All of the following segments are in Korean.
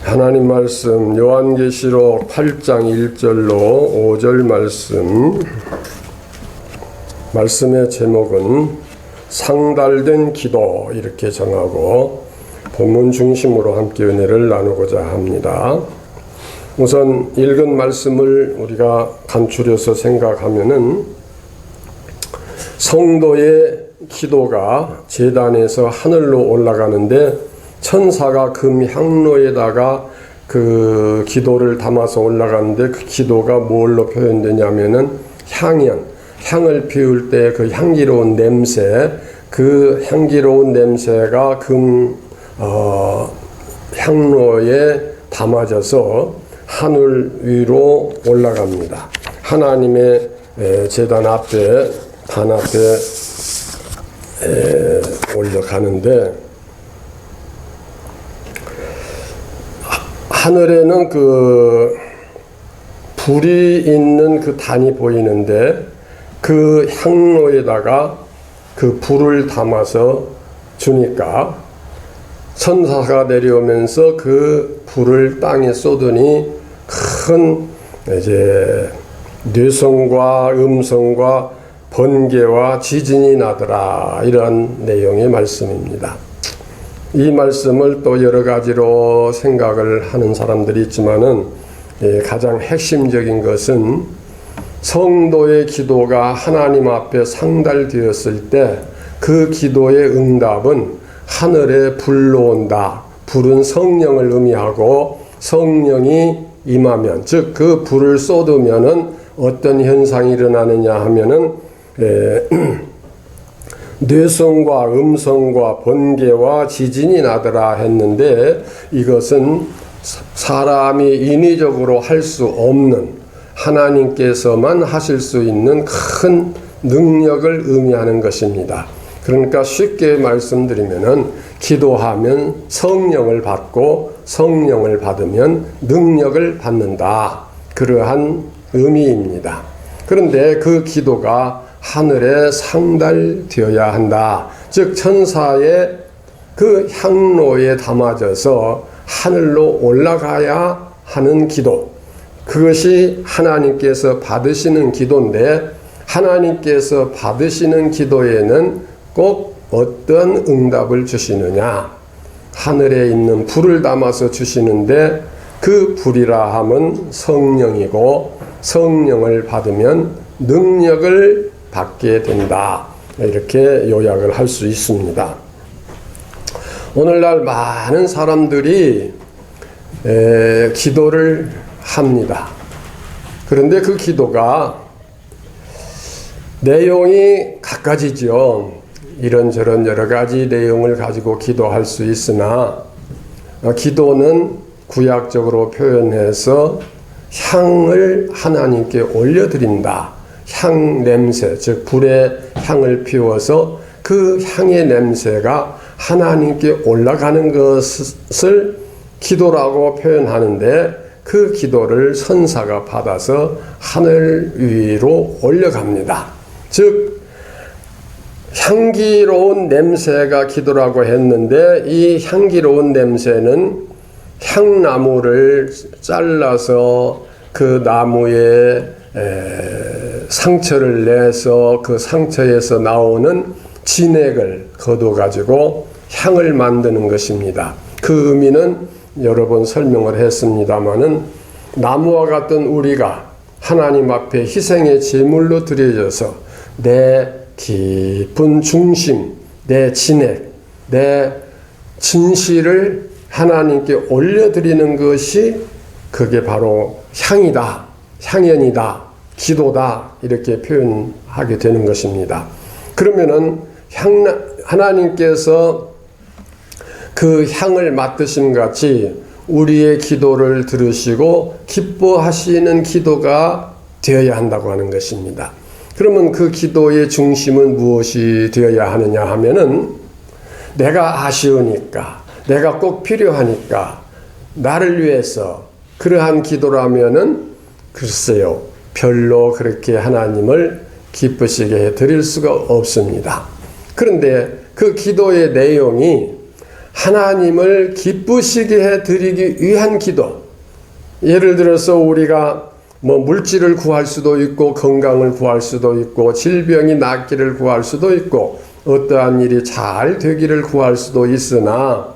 하나님 말씀 요한계시록 8장 1절로 5절 말씀의 제목은 상달된 기도 이렇게 정하고 본문 중심으로 함께 은혜를 나누고자 합니다. 우선 읽은 말씀을 우리가 간추려서 생각하면은 성도의 기도가 제단에서 하늘로 올라가는데 천사가 금 향로에다가 그 기도를 담아서 올라가는데 그 기도가 뭘로 표현되냐면은 향을 피울 때 그 향기로운 냄새, 그 향기로운 냄새가 금 향로에 담아져서 하늘 위로 올라갑니다. 하나님의 제단 앞에 단 앞에 올라가는데 하늘에는 그 불이 있는 그 단이 보이는데 그 향로에다가 그 불을 담아서 주니까 천사가 내려오면서 그 불을 땅에 쏟으니 큰 이제 뇌성과 음성과 번개와 지진이 나더라, 이러한 내용의 말씀입니다. 이 말씀을 또 여러 가지로 생각을 하는 사람들이 있지만은 가장 핵심적인 것은 성도의 기도가 하나님 앞에 상달되었을 때 그 기도의 응답은 하늘에 불로 온다. 불은 성령을 의미하고 성령이 임하면, 즉 그 불을 쏟으면은 어떤 현상이 일어나느냐 하면은 뇌성과 음성과 번개와 지진이 나더라 했는데, 이것은 사람이 인위적으로 할 수 없는, 하나님께서만 하실 수 있는 큰 능력을 의미하는 것입니다. 그러니까 쉽게 말씀드리면은 기도하면 성령을 받고 성령을 받으면 능력을 받는다, 그러한 의미입니다. 그런데 그 기도가 하늘에 상달되어야 한다. 즉 천사의 그 향로에 담아져서 하늘로 올라가야 하는 기도, 그것이 하나님께서 받으시는 기도인데, 하나님께서 받으시는 기도에는 꼭 어떤 응답을 주시느냐, 하늘에 있는 불을 담아서 주시는데 그 불이라 함은 성령이고 성령을 받으면 능력을 받게 된다, 이렇게 요약을 할 수 있습니다. 오늘날 많은 사람들이 기도를 합니다. 그런데 그 기도가 내용이 각가지죠. 이런저런 여러 가지 내용을 가지고 기도할 수 있으나, 기도는 구약적으로 표현해서 향을 하나님께 올려드린다. 향 냄새, 즉 불의 향을 피워서 그 향의 냄새가 하나님께 올라가는 것을 기도라고 표현하는데, 그 기도를 천사가 받아서 하늘 위로 올려갑니다. 즉 향기로운 냄새가 기도라고 했는데, 이 향기로운 냄새는 향나무를 잘라서 그 나무에 상처를 내서 그 상처에서 나오는 진액을 거둬 가지고 향을 만드는 것입니다. 그 의미는 여러 번 설명을 했습니다마는, 나무와 같은 우리가 하나님 앞에 희생의 제물로 드려져서 내 깊은 중심, 내 진액, 내 진실을 하나님께 올려드리는 것이, 그게 바로 향이다, 향연이다, 기도다, 이렇게 표현하게 되는 것입니다. 그러면은 하나님께서 그 향을 맡으심 같이 우리의 기도를 들으시고 기뻐하시는 기도가 되어야 한다고 하는 것입니다. 그러면 그 기도의 중심은 무엇이 되어야 하느냐 하면은, 내가 아쉬우니까, 내가 꼭 필요하니까, 나를 위해서 그러한 기도라면은 글쎄요, 별로 그렇게 하나님을 기쁘시게 드릴 수가 없습니다. 그런데 그 기도의 내용이 하나님을 기쁘시게 해 드리기 위한 기도. 예를 들어서 우리가 물질을 구할 수도 있고 건강을 구할 수도 있고 질병이 낫기를 구할 수도 있고 어떠한 일이 잘 되기를 구할 수도 있으나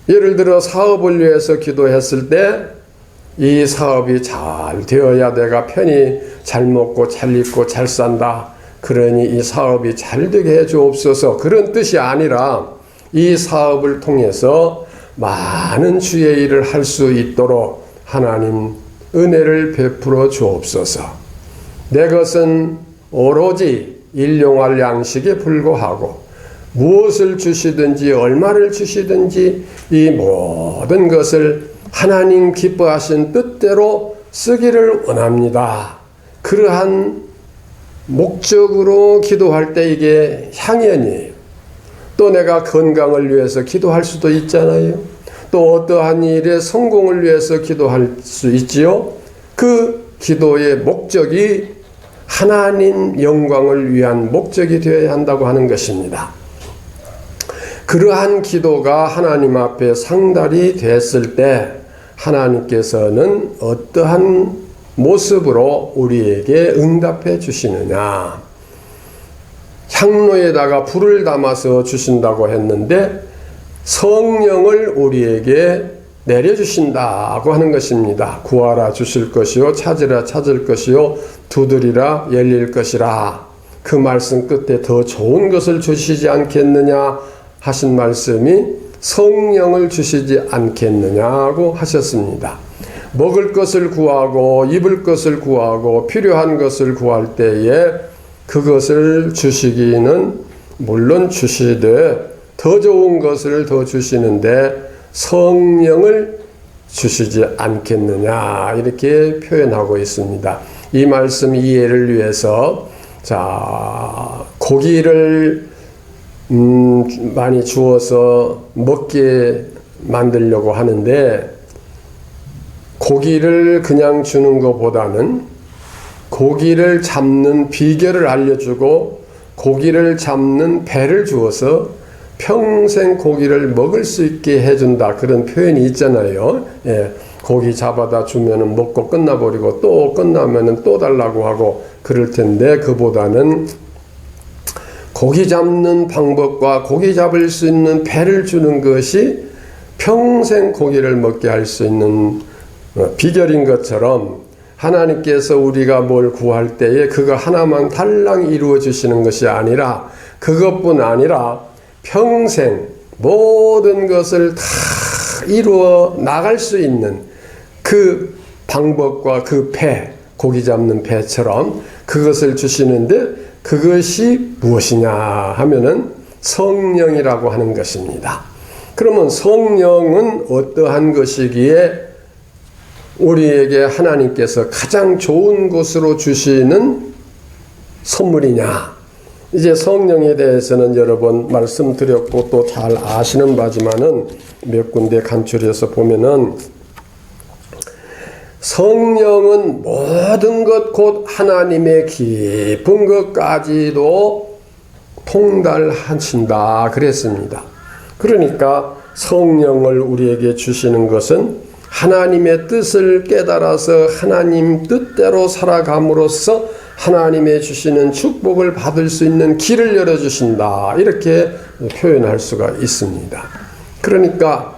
예를 들어 사업을 위해서 기도했을 때 이 사업이 잘 되어야 내가 편히 잘 먹고 잘 입고 잘 산다. 그러니 이 사업이 잘 되게 해 주옵소서. 그런 뜻이 아니라 이 사업을 통해서 많은 주의 일을 할 수 있도록 하나님 은혜를 베풀어 주옵소서. 내 것은 오로지 일용할 양식에 불과하고 무엇을 주시든지 얼마를 주시든지 이 모든 것을 하나님 기뻐하신 뜻대로 쓰기를 원합니다. 그러한 목적으로 기도할 때 이게 향연이에요. 또 내가 건강을 위해서 기도할 수도 있잖아요. 또 어떠한 일의 성공을 위해서 기도할 수 있지요. 그 기도의 목적이 하나님 영광을 위한 목적이 되어야 한다고 하는 것입니다. 그러한 기도가 하나님 앞에 상달이 됐을 때 하나님께서는 어떠한 모습으로 우리에게 응답해 주시느냐. 향로에다가 불을 담아서 주신다고 했는데 성령을 우리에게 내려주신다고 하는 것입니다. 구하라 주실 것이요 찾으라 찾을 것이요 두드리라 열릴 것이라. 그 말씀 끝에 더 좋은 것을 주시지 않겠느냐 하신 말씀이 성령을 주시지 않겠느냐고 하셨습니다. 먹을 것을 구하고 입을 것을 구하고 필요한 것을 구할 때에 그것을 주시기는 물론 주시되 더 좋은 것을 더 주시는데 성령을 주시지 않겠느냐 이렇게 표현하고 있습니다. 이 말씀 이해를 위해서 고기를 많이 주어서 먹게 만들려고 하는데 고기를 그냥 주는 것보다는 고기를 잡는 비결을 알려주고 고기를 잡는 배를 주어서 평생 고기를 먹을 수 있게 해준다. 그런 표현이 있잖아요. 예, 고기 잡아다 주면은 먹고 끝나버리고 또 끝나면은 또 달라고 하고 그럴 텐데 그보다는 고기 잡는 방법과 고기 잡을 수 있는 배를 주는 것이 평생 고기를 먹게 할 수 있는 비결인 것처럼 하나님께서 우리가 뭘 구할 때에 그거 하나만 달랑 이루어 주시는 것이 아니라 그것뿐 아니라 평생 모든 것을 다 이루어 나갈 수 있는 그 방법과 그 배, 고기 잡는 배처럼 그것을 주시는데 그것이 무엇이냐 하면은 성령이라고 하는 것입니다. 그러면 성령은 어떠한 것이기에 우리에게 하나님께서 가장 좋은 것으로 주시는 선물이냐. 이제 성령에 대해서는 여러 번 말씀드렸고 또 잘 아시는 바지만은 몇 군데 간추려서 보면은 성령은 모든 것 곧 하나님의 깊은 것까지도 통달하신다 그랬습니다. 그러니까 성령을 우리에게 주시는 것은 하나님의 뜻을 깨달아서 하나님 뜻대로 살아감으로써 하나님의 주시는 축복을 받을 수 있는 길을 열어주신다 이렇게 표현할 수가 있습니다. 그러니까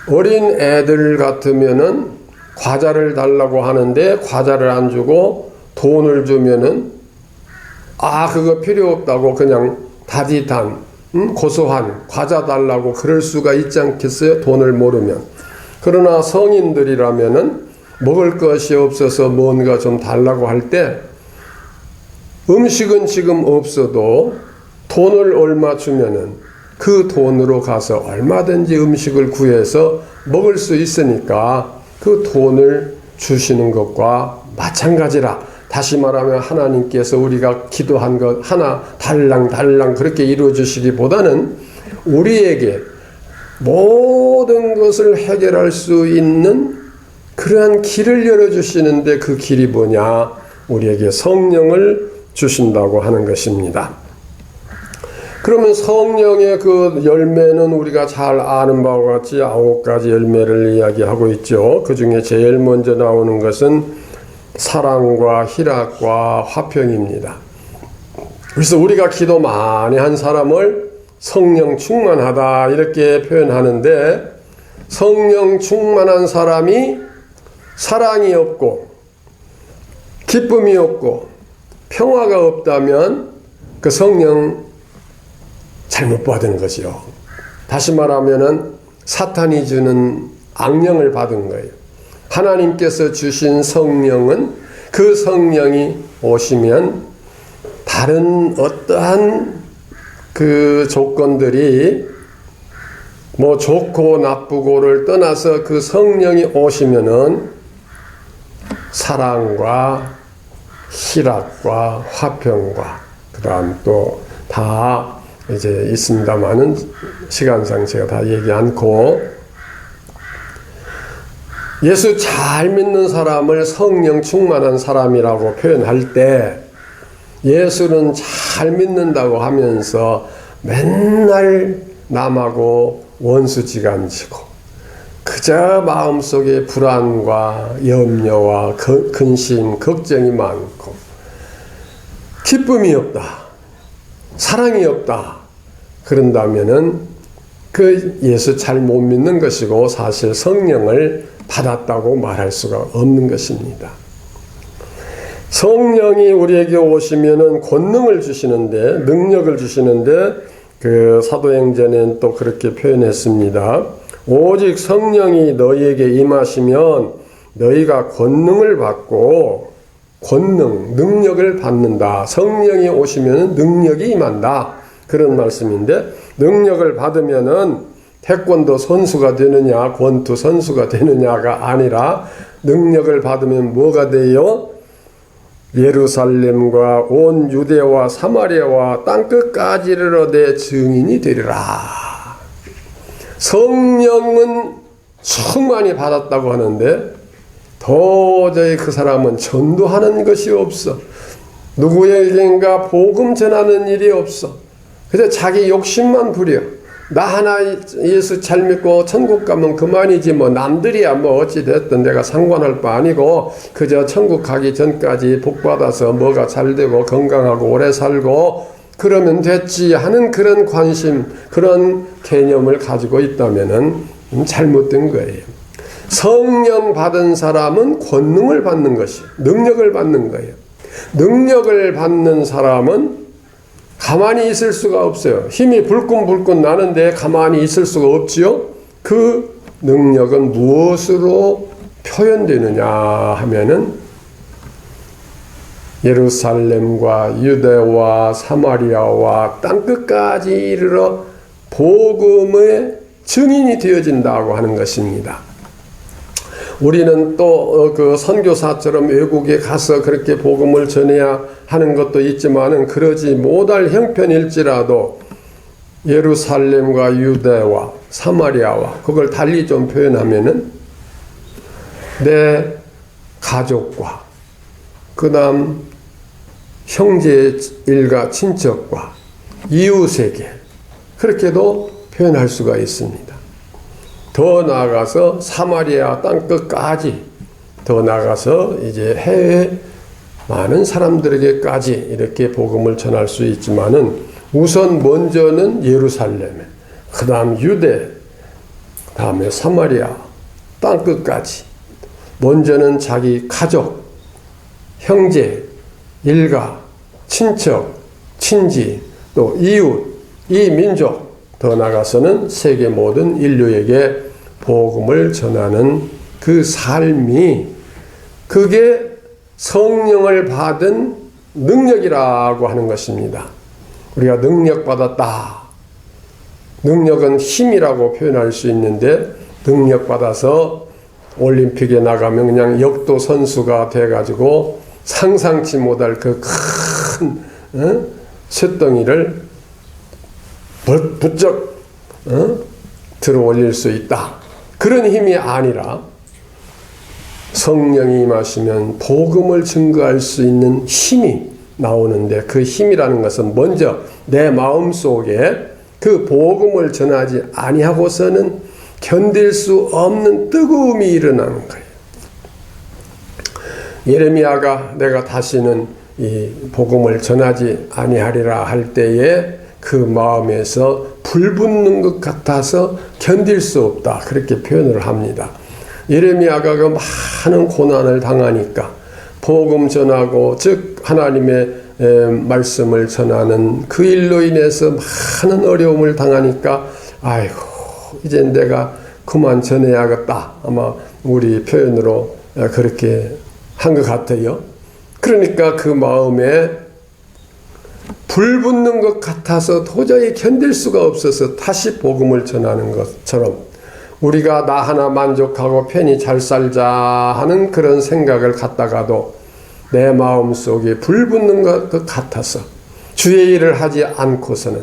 어린 애들 같으면은 과자를 달라고 하는데 과자를 안 주고 돈을 주면은 그거 필요 없다고 그냥 다디단 고소한 과자 달라고 그럴 수가 있지 않겠어요? 돈을 모르면. 그러나 성인들이라면은 먹을 것이 없어서 뭔가 좀 달라고 할 때 음식은 지금 없어도 돈을 얼마 주면은 그 돈으로 가서 얼마든지 음식을 구해서 먹을 수 있으니까 그 돈을 주시는 것과 마찬가지라. 다시 말하면 하나님께서 우리가 기도한 것 하나 달랑 그렇게 이루어 주시기보다는 우리에게 모든 것을 해결할 수 있는 그러한 길을 열어주시는데 그 길이 뭐냐? 우리에게 성령을 주신다고 하는 것입니다. 그러면 성령의 그 열매는 우리가 잘 아는 바와 같이 9가지 열매를 이야기하고 있죠. 그 중에 제일 먼저 나오는 것은 사랑과 희락과 화평입니다. 그래서 우리가 기도 많이 한 사람을 성령 충만하다 이렇게 표현하는데, 성령 충만한 사람이 사랑이 없고 기쁨이 없고 평화가 없다면 그 성령 잘못 받은 거죠. 다시 말하면은 사탄이 주는 악령을 받은 거예요. 하나님께서 주신 성령은 그 성령이 오시면 다른 어떠한 그 조건들이 뭐 좋고 나쁘고를 떠나서 그 성령이 오시면은 사랑과 희락과 화평과 그다음 또 다 이제 있습니다만은 시간상 제가 다 얘기 않고, 예수 잘 믿는 사람을 성령 충만한 사람이라고 표현할 때 예수는 잘 믿는다고 하면서 맨날 남하고 원수지간지고 그저 마음속에 불안과 염려와 근심, 걱정이 많고 기쁨이 없다, 사랑이 없다 그런다면은 그 예수 잘 못 믿는 것이고 사실 성령을 받았다고 말할 수가 없는 것입니다. 성령이 우리에게 오시면은 권능을 주시는데, 능력을 주시는데, 그 사도행전엔 또 그렇게 표현했습니다. 오직 성령이 너희에게 임하시면 너희가 권능을 받고, 권능, 능력을 받는다. 성령이 오시면 능력이 임한다. 그런 말씀인데, 능력을 받으면은 태권도 선수가 되느냐, 권투 선수가 되느냐가 아니라 능력을 받으면 뭐가 돼요? 예루살렘과 온 유대와 사마리아와 땅끝까지 이르러 내 증인이 되리라. 성령은 충만히 받았다고 하는데 도저히 그 사람은 전도하는 것이 없어. 누구에겐가 복음 전하는 일이 없어. 그저 자기 욕심만 부려. 나 하나 예수 잘 믿고 천국 가면 그만이지 뭐 남들이야 뭐 어찌 됐든 내가 상관할 바 아니고 그저 천국 가기 전까지 복 받아서 뭐가 잘 되고 건강하고 오래 살고 그러면 됐지 하는 그런 관심, 그런 개념을 가지고 있다면은 잘못된 거예요. 성령 받은 사람은 권능을 받는 것이, 능력을 받는 거예요. 능력을 받는 사람은 가만히 있을 수가 없어요. 힘이 불끈불끈 나는데 가만히 있을 수가 없지요. 그 능력은 무엇으로 표현되느냐 하면은 예루살렘과 유대와 사마리아와 땅끝까지 이르러 복음의 증인이 되어진다고 하는 것입니다. 우리는 또 그 선교사처럼 외국에 가서 그렇게 복음을 전해야 하는 것도 있지만은 그러지 못할 형편일지라도 예루살렘과 유대와 사마리아와 그걸 달리 좀 표현하면은 내 가족과 그다음 형제 일가 친척과 이웃에게 그렇게도 표현할 수가 있습니다. 더 나아가서 사마리아 땅끝까지, 더 나아가서 이제 해외 많은 사람들에게까지 이렇게 복음을 전할 수 있지만은 우선 먼저는 예루살렘에, 그 다음 유대, 그 다음에 사마리아 땅끝까지, 먼저는 자기 가족, 형제, 일가, 친척, 친지, 또 이웃, 이 민족, 더 나아가서는 세계 모든 인류에게 복음을 전하는 그 삶이, 그게 성령을 받은 능력이라고 하는 것입니다. 우리가 능력 받았다. 능력은 힘이라고 표현할 수 있는데, 능력 받아서 올림픽에 나가면 그냥 역도 선수가 돼가지고 상상치 못할 그 큰 쇳덩이를 부쩍 들어 올릴 수 있다. 그런 힘이 아니라 성령이 임하시면 복음을 증거할 수 있는 힘이 나오는데, 그 힘이라는 것은 먼저 내 마음 속에 그 복음을 전하지 아니하고서는 견딜 수 없는 뜨거움이 일어나는 거예요. 예레미야가 내가 다시는 이 복음을 전하지 아니하리라 할 때에 그 마음에서 불 붙는 것 같아서 견딜 수 없다, 그렇게 표현을 합니다. 예레미야가 그 많은 고난을 당하니까 복음 전하고, 즉 하나님의 말씀을 전하는 그 일로 인해서 많은 어려움을 당하니까 아이고 이제 내가 그만 전해야겠다, 아마 우리 표현으로 그렇게 한 것 같아요. 그러니까 그 마음에 불 붙는 것 같아서 도저히 견딜 수가 없어서 다시 복음을 전하는 것처럼 우리가 나 하나 만족하고 편히 잘 살자 하는 그런 생각을 갖다가도 내 마음속에 불 붙는 것 같아서 주의 일을 하지 않고서는,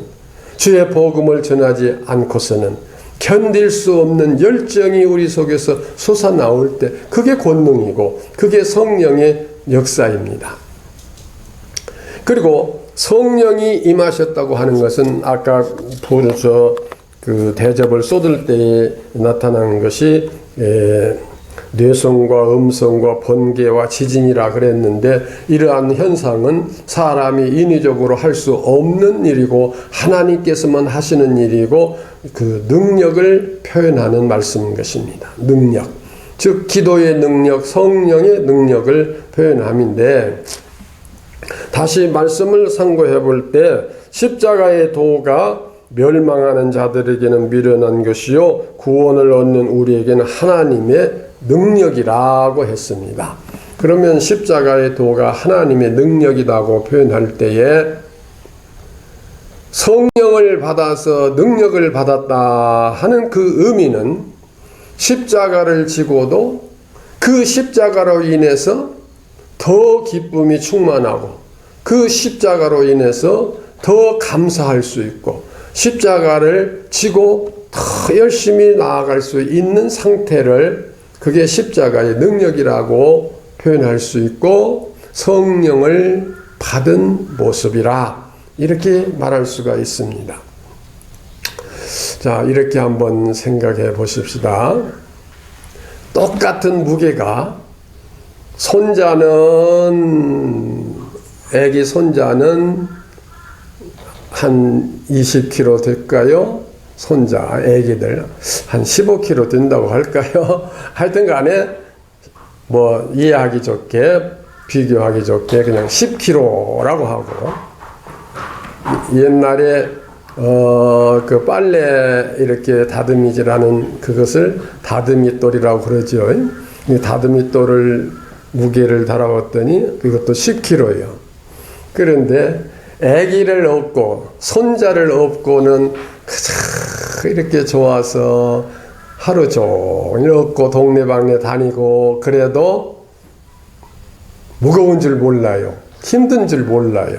주의 복음을 전하지 않고서는 견딜 수 없는 열정이 우리 속에서 솟아나올 때 그게 권능이고 그게 성령의 역사입니다. 그리고 성령이 임하셨다고 하는 것은 아까 그 대접을 쏟을 때에 나타나는 것이 뇌성과 음성과 번개와 지진이라 그랬는데, 이러한 현상은 사람이 인위적으로 할 수 없는 일이고 하나님께서만 하시는 일이고 그 능력을 표현하는 말씀인 것입니다. 능력, 즉 기도의 능력, 성령의 능력을 표현함인데, 다시 말씀을 상고해 볼 때 십자가의 도가 멸망하는 자들에게는 미련한 것이요 구원을 얻는 우리에게는 하나님의 능력이라고 했습니다. 그러면 십자가의 도가 하나님의 능력이라고 표현할 때에 성령을 받아서 능력을 받았다 하는 그 의미는 십자가를 지고도 그 십자가로 인해서 더 기쁨이 충만하고 그 십자가로 인해서 더 감사할 수 있고 십자가를 지고 더 열심히 나아갈 수 있는 상태를, 그게 십자가의 능력이라고 표현할 수 있고 성령을 받은 모습이라 이렇게 말할 수가 있습니다. 자, 이렇게 한번 생각해 보십시다. 똑같은 무게가 애기 손자는 한 20kg 될까요? 손자, 애기들 한 15kg 된다고 할까요? 하여튼 간에 뭐 이해하기 좋게, 비교하기 좋게 그냥 10kg라고 하고, 옛날에 그 빨래 이렇게 다듬이질하는 그것을 다듬이돌이라고 그러죠. 이 다듬이돌을 무게를 달아봤더니 그것도 10kg예요. 그런데 아기를 업고 손자를 업고는 그저 이렇게 좋아서 하루 종일 업고 동네방네 다니고 그래도 무거운 줄 몰라요. 힘든 줄 몰라요.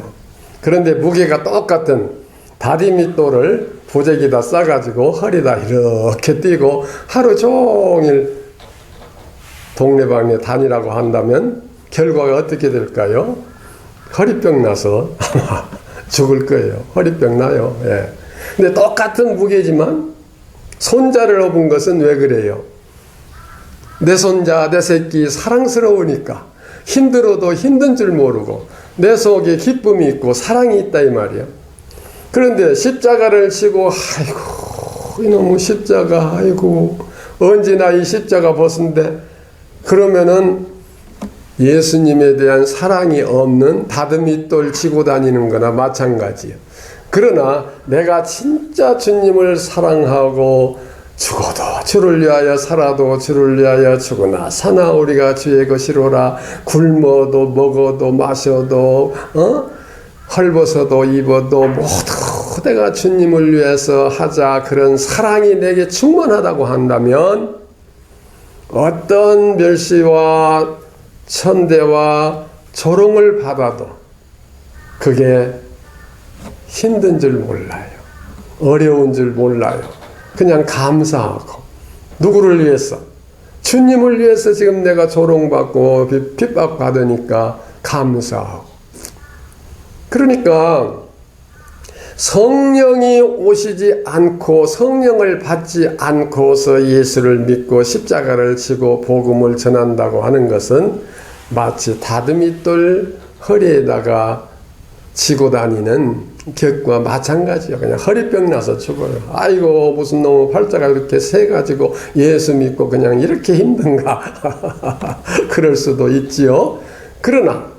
그런데 무게가 똑같은 다리미돌을 보재기다 싸가지고 허리다 이렇게 띄고 하루 종일 동네방네 다니라고 한다면 결과가 어떻게 될까요? 허리병 나서 죽을 거예요. 허리병 나요. 예. 근데 똑같은 무게지만 손자를 업은 것은 왜 그래요? 내 손자, 내 새끼 사랑스러우니까 힘들어도 힘든 줄 모르고 내 속에 기쁨이 있고 사랑이 있다 이 말이에요. 그런데 십자가를 지고 아이고 이놈의 십자가, 아이고 언제나 이 십자가 벗은데, 그러면은 예수님에 대한 사랑이 없는 다듬이돌 지고 다니는 거나 마찬가지예요. 그러나 내가 진짜 주님을 사랑하고 죽어도 주를 위하여 살아도 주를 위하여 죽으나 사나 우리가 주의 것이로라. 굶어도 먹어도 마셔도 헐벗어도 입어도 모두 내가 주님을 위해서 하자, 그런 사랑이 내게 충만하다고 한다면 어떤 멸시와 천대와 조롱을 받아도 그게 힘든 줄 몰라요. 어려운 줄 몰라요. 그냥 감사하고, 누구를 위해서? 주님을 위해서 지금 내가 조롱받고 핍박받으니까 감사하고. 그러니까 성령이 오시지 않고 성령을 받지 않고서 예수를 믿고 십자가를 지고 복음을 전한다고 하는 것은 마치 다듬이돌 허리에다가 지고 다니는 격과 마찬가지예요. 그냥 허리병 나서 죽어요. 아이고 무슨 놈의 팔자가 이렇게 세가지고 예수 믿고 그냥 이렇게 힘든가. 그럴 수도 있지요. 그러나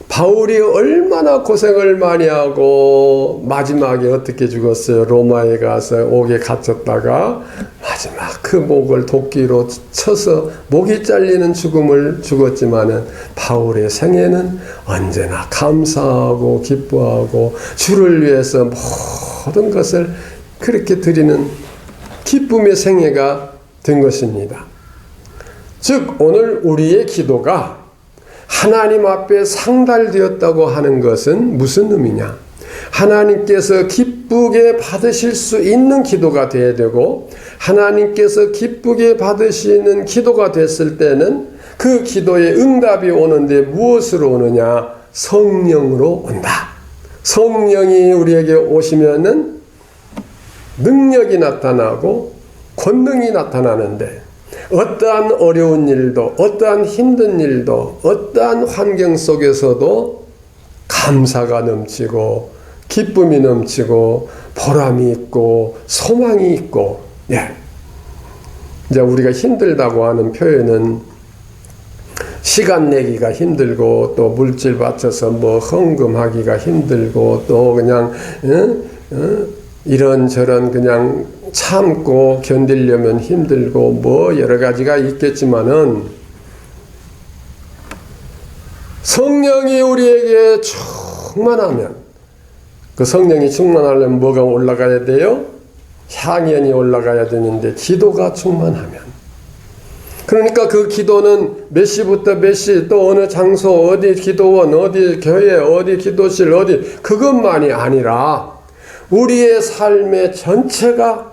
바울이 얼마나 고생을 많이 하고 마지막에 어떻게 죽었어요? 로마에 가서 옥에 갇혔다가 마지막 그 목을 도끼로 쳐서 목이 잘리는 죽음을 죽었지만은 바울의 생애는 언제나 감사하고 기뻐하고 주를 위해서 모든 것을 그렇게 드리는 기쁨의 생애가 된 것입니다. 즉 오늘 우리의 기도가 하나님 앞에 상달되었다고 하는 것은 무슨 의미냐? 하나님께서 기쁘게 받으실 수 있는 기도가 되어야 되고 하나님께서 기쁘게 받으시는 기도가 됐을 때는 그 기도의 응답이 오는데 무엇으로 오느냐? 성령으로 온다. 성령이 우리에게 오시면은 능력이 나타나고 권능이 나타나는데 어떠한 어려운 일도 어떠한 힘든 일도 어떠한 환경 속에서도 감사가 넘치고 기쁨이 넘치고 보람이 있고 소망이 있고 이제 우리가 힘들다고 하는 표현은 시간 내기가 힘들고 또 물질 바쳐서 뭐 헌금하기가 힘들고 또 그냥 이런저런 그냥 참고 견디려면 힘들고 뭐 여러 가지가 있겠지만은 성령이 우리에게 충만하면 그 성령이 충만하려면 뭐가 올라가야 돼요? 향연이 올라가야 되는데 기도가 충만하면 그러니까 그 기도는 몇 시부터 몇 시 또 어느 장소 어디 기도원 어디 교회 어디 기도실 어디 그것만이 아니라 우리의 삶의 전체가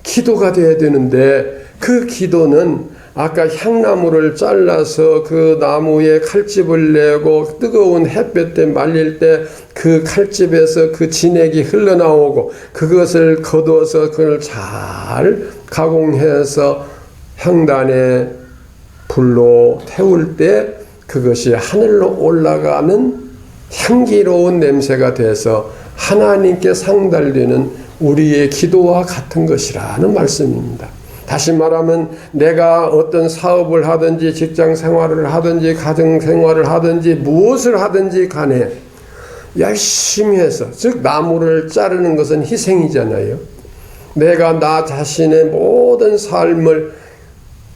기도가 되어야 되는데 그 기도는 아까 향나무를 잘라서 그 나무에 칼집을 내고 뜨거운 햇볕에 말릴 때 그 칼집에서 그 진액이 흘러나오고 그것을 거두어서 그걸 잘 가공해서 향단에 불로 태울 때 그것이 하늘로 올라가는 향기로운 냄새가 돼서 하나님께 상달되는 우리의 기도와 같은 것이라는 말씀입니다. 다시 말하면 내가 어떤 사업을 하든지 직장 생활을 하든지 가정 생활을 하든지 무엇을 하든지 간에 열심히 해서 즉 나무를 자르는 것은 희생이잖아요. 내가 나 자신의 모든 삶을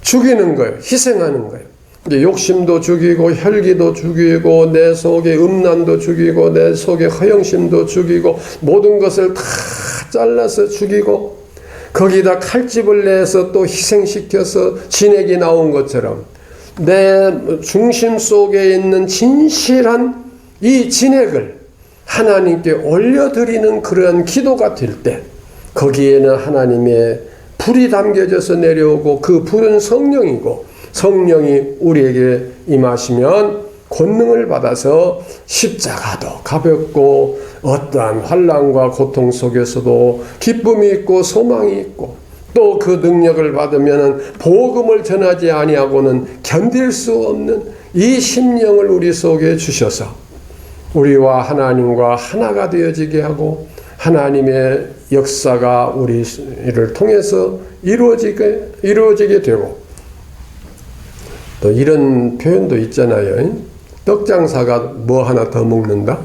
죽이는 거예요. 희생하는 거예요. 이제 욕심도 죽이고 혈기도 죽이고 내 속의 음란도 죽이고 내 속의 허영심도 죽이고 모든 것을 다 잘라서 죽이고 거기다 칼집을 내서 또 희생시켜서 진액이 나온 것처럼 내 중심 속에 있는 진실한 이 진액을 하나님께 올려드리는 그런 기도가 될 때 거기에는 하나님의 불이 담겨져서 내려오고 그 불은 성령이고 성령이 우리에게 임하시면 권능을 받아서 십자가도 가볍고 어떠한 환난과 고통 속에서도 기쁨이 있고 소망이 있고 또 그 능력을 받으면 복음을 전하지 아니하고는 견딜 수 없는 이 심령을 우리 속에 주셔서 우리와 하나님과 하나가 되어지게 하고 하나님의 역사가 우리를 통해서 이루어지게 되고 또 이런 표현도 있잖아요. 떡장사가 뭐 하나 더 먹는다?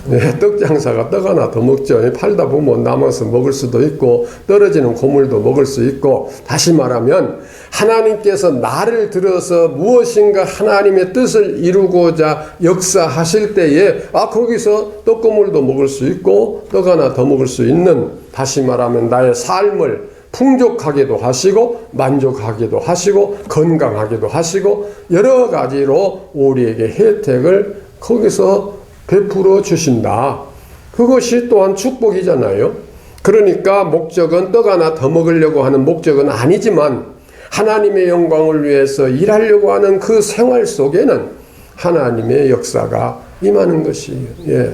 네, 떡장사가 떡 하나 더 먹죠. 팔다 보면 남아서 먹을 수도 있고 떨어지는 고물도 먹을 수 있고 다시 말하면 하나님께서 나를 들어서 무엇인가 하나님의 뜻을 이루고자 역사하실 때에 거기서 떡고물도 먹을 수 있고 떡 하나 더 먹을 수 있는 다시 말하면 나의 삶을 풍족하게도 하시고 만족하게도 하시고 건강하게도 하시고 여러 가지로 우리에게 혜택을 거기서 베풀어 주신다. 그것이 또한 축복이잖아요. 그러니까 목적은 떡 하나 더 먹으려고 하는 목적은 아니지만 하나님의 영광을 위해서 일하려고 하는 그 생활 속에는 하나님의 역사가 임하는 것이에요.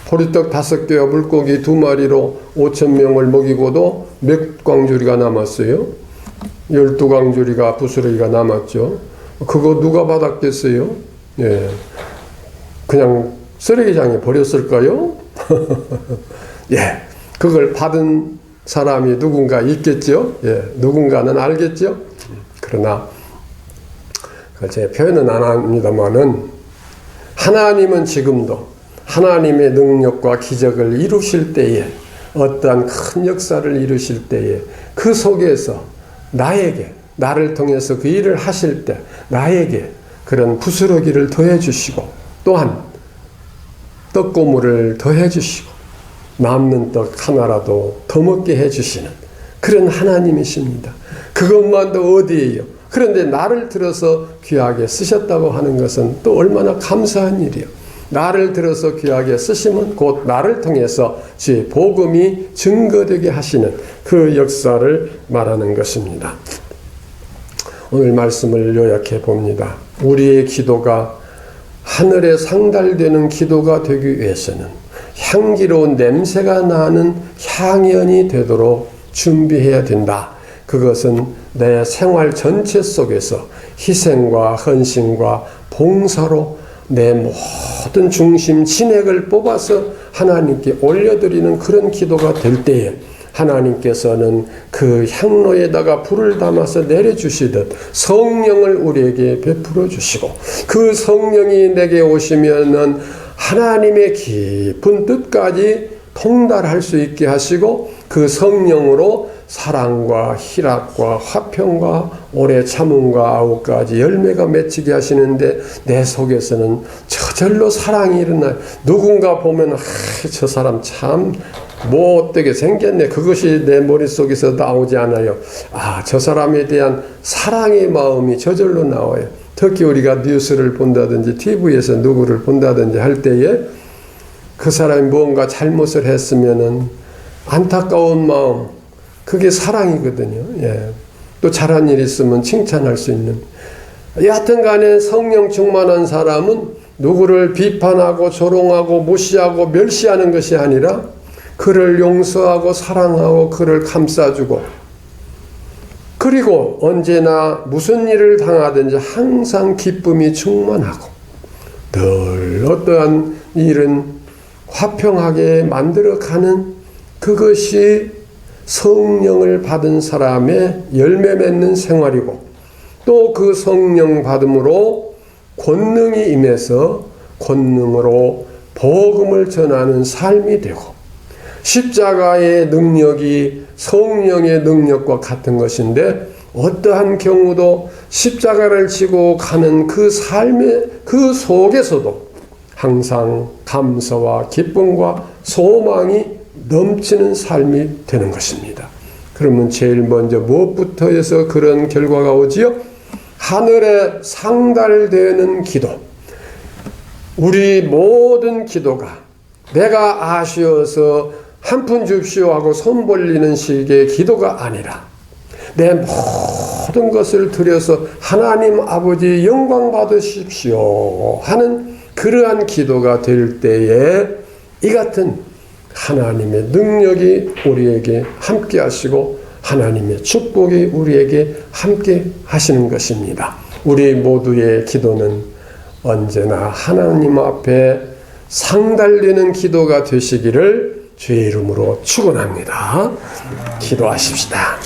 보리떡 5개와 물고기 2마리로 5,000명을 먹이고도 몇 광주리가 남았어요? 12광주리가 부스러기가 남았죠. 그거 누가 받았겠어요? 예. 그냥 쓰레기장에 버렸을까요? 예. 그걸 받은 사람이 누군가 있겠죠? 예. 누군가는 알겠죠? 그러나, 제 표현은 안 합니다만은, 하나님은 지금도 하나님의 능력과 기적을 이루실 때에, 어떠한 큰 역사를 이루실 때에, 그 속에서 나를 통해서 그 일을 하실 때, 나에게 그런 부스러기를 더해 주시고, 또한 떡고물을 더해 주시고, 남는 떡 하나라도 더 먹게 해 주시는 그런 하나님이십니다. 그것만도 어디에요? 그런데 나를 들어서 귀하게 쓰셨다고 하는 것은 또 얼마나 감사한 일이요. 나를 들어서 귀하게 쓰시면 곧 나를 통해서 제 복음이 증거되게 하시는 그 역사를 말하는 것입니다. 오늘 말씀을 요약해 봅니다. 우리의 기도가 하늘에 상달되는 기도가 되기 위해서는 향기로운 냄새가 나는 향연이 되도록 준비해야 된다. 그것은 내 생활 전체 속에서 희생과 헌신과 봉사로 내 모든 중심 진액을 뽑아서 하나님께 올려드리는 그런 기도가 될 때에 하나님께서는 그 향로에다가 불을 담아서 내려주시듯 성령을 우리에게 베풀어 주시고, 그 성령이 내게 오시면은 하나님의 깊은 뜻까지 통달할 수 있게 하시고, 그 성령으로 사랑과 희락과 화평과 오래 참음과 아우까지 열매가 맺히게 하시는데, 내 속에서는 저절로 사랑이 일어나요. 누군가 보면 저 사람 참 못되게 생겼네. 그것이 내 머릿속에서 나오지 않아요. 저 사람에 대한 사랑의 마음이 저절로 나와요. 특히 우리가 뉴스를 본다든지 TV에서 누구를 본다든지 할 때에 그 사람이 무언가 잘못을 했으면은 안타까운 마음, 그게 사랑이거든요. 예. 또 잘한 일 있으면 칭찬할 수 있는. 여하튼 간에 성령 충만한 사람은 누구를 비판하고 조롱하고 무시하고 멸시하는 것이 아니라 그를 용서하고 사랑하고 그를 감싸주고, 그리고 언제나 무슨 일을 당하든지 항상 기쁨이 충만하고 늘 어떠한 일은 화평하게 만들어가는, 그것이 성령을 받은 사람의 열매 맺는 생활이고, 또 그 성령 받음으로 권능이 임해서 권능으로 복음을 전하는 삶이 되고, 십자가의 능력이 성령의 능력과 같은 것인데, 어떠한 경우도 십자가를 지고 가는 그 삶의 그 속에서도 항상 감사와 기쁨과 소망이 넘치는 삶이 되는 것입니다. 그러면 제일 먼저 무엇부터 해서 그런 결과가 오지요? 하늘에 상달되는 기도. 우리 모든 기도가 내가 아쉬워서 한 푼 줍시오 하고 손 벌리는 식의 기도가 아니라, 내 모든 것을 들여서 하나님 아버지 영광 받으십시오 하는 그러한 기도가 될 때에 이 같은 하나님의 능력이 우리에게 함께 하시고 하나님의 축복이 우리에게 함께 하시는 것입니다. 우리 모두의 기도는 언제나 하나님 앞에 상달되는 기도가 되시기를 주의 이름으로 축원합니다. 기도하십시다.